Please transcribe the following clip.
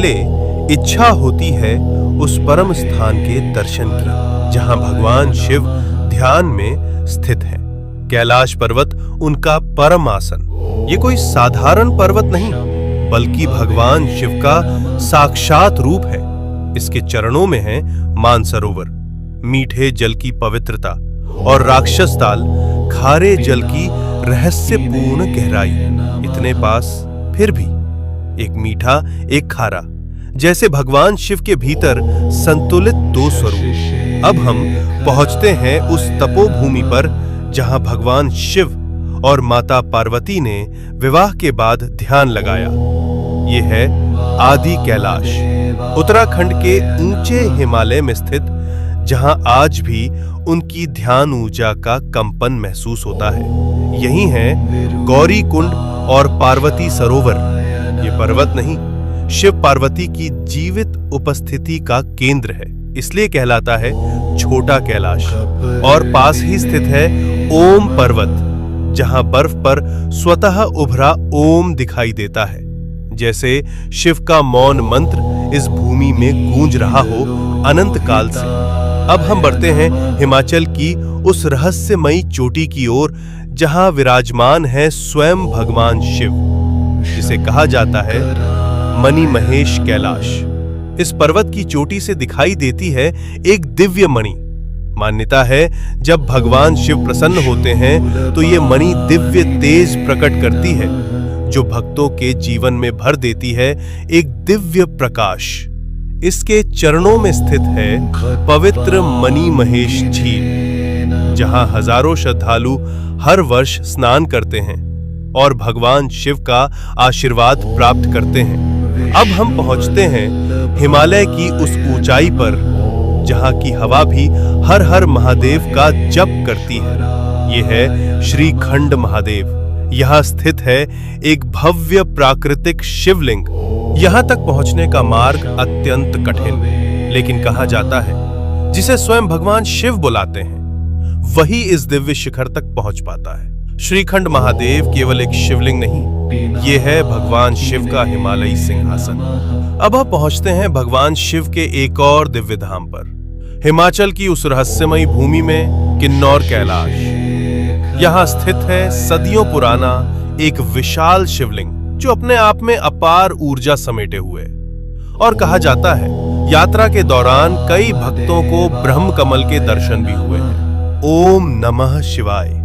पहले इच्छा होती है उस परम स्थान के दर्शन की जहां भगवान शिव ध्यान में स्थित है। कैलाश पर्वत उनका परम आसन। ये कोई साधारण पर्वत नहीं बल्कि भगवान शिव का साक्षात रूप है। इसके चरणों में है मानसरोवर, मीठे जल की पवित्रता, और राक्षस ताल, खारे जल की रहस्यपूर्ण गहराई। इतने पास फिर भी एक मीठा एक खारा, जैसे भगवान शिव के भीतर संतुलित दो स्वरूप। अब हम पहुंचते हैं उस तपोभूमि पर जहां भगवान शिव और माता पार्वती ने विवाह के बाद ध्यान लगाया। ये है आदि कैलाश, उत्तराखंड के ऊंचे हिमालय में स्थित, जहां आज भी उनकी ध्यान ऊर्जा का कंपन महसूस होता है। यही है गौरी कुंड और पार्वती सरोवर। ये पर्वत नहीं, शिव पार्वती की जीवित उपस्थिति का केंद्र है, इसलिए कहलाता है छोटा कैलाश। और पास ही स्थित है ओम पर्वत, जहां बर्फ पर स्वतः उभरा ओम दिखाई देता है, जैसे शिव का मौन मंत्र इस भूमि में गूंज रहा हो अनंत काल से। अब हम बढ़ते हैं हिमाचल की उस रहस्यमयी चोटी की ओर जहां विराजमान है स्वयं भगवान शिव, जिसे कहा जाता है मणि महेश कैलाश। इस पर्वत की चोटी से दिखाई देती है एक दिव्य मणि। मान्यता है जब भगवान शिव प्रसन्न होते हैं तो ये मणि दिव्य तेज प्रकट करती है, जो भक्तों के जीवन में भर देती है एक दिव्य प्रकाश। इसके चरणों में स्थित है पवित्र मणि महेश झील, जहां हजारों श्रद्धालु हर वर्ष स्नान करते हैं और भगवान शिव का आशीर्वाद प्राप्त करते हैं। अब हम पहुंचते हैं हिमालय की उस ऊंचाई पर जहां की हवा भी हर हर महादेव का जप करती है। यह है श्रीखंड महादेव। यहाँ स्थित है एक भव्य प्राकृतिक शिवलिंग। यहाँ तक पहुंचने का मार्ग अत्यंत कठिन, लेकिन कहा जाता है जिसे स्वयं भगवान शिव बुलाते हैं वही इस दिव्य शिखर तक पहुंच पाता है। श्रीखंड महादेव केवल एक शिवलिंग नहीं, ये है भगवान शिव का हिमालयी सिंहासन। अब हम पहुंचते हैं भगवान शिव के एक और दिव्य धाम पर, हिमाचल की उस रहस्यमयी भूमि में किन्नौर कैलाश। यहाँ स्थित है सदियों पुराना एक विशाल शिवलिंग, जो अपने आप में अपार ऊर्जा समेटे हुए। और कहा जाता है यात्रा के दौरान कई भक्तों को ब्रह्म कमल के दर्शन भी हुए हैं। ओम नमः शिवाय।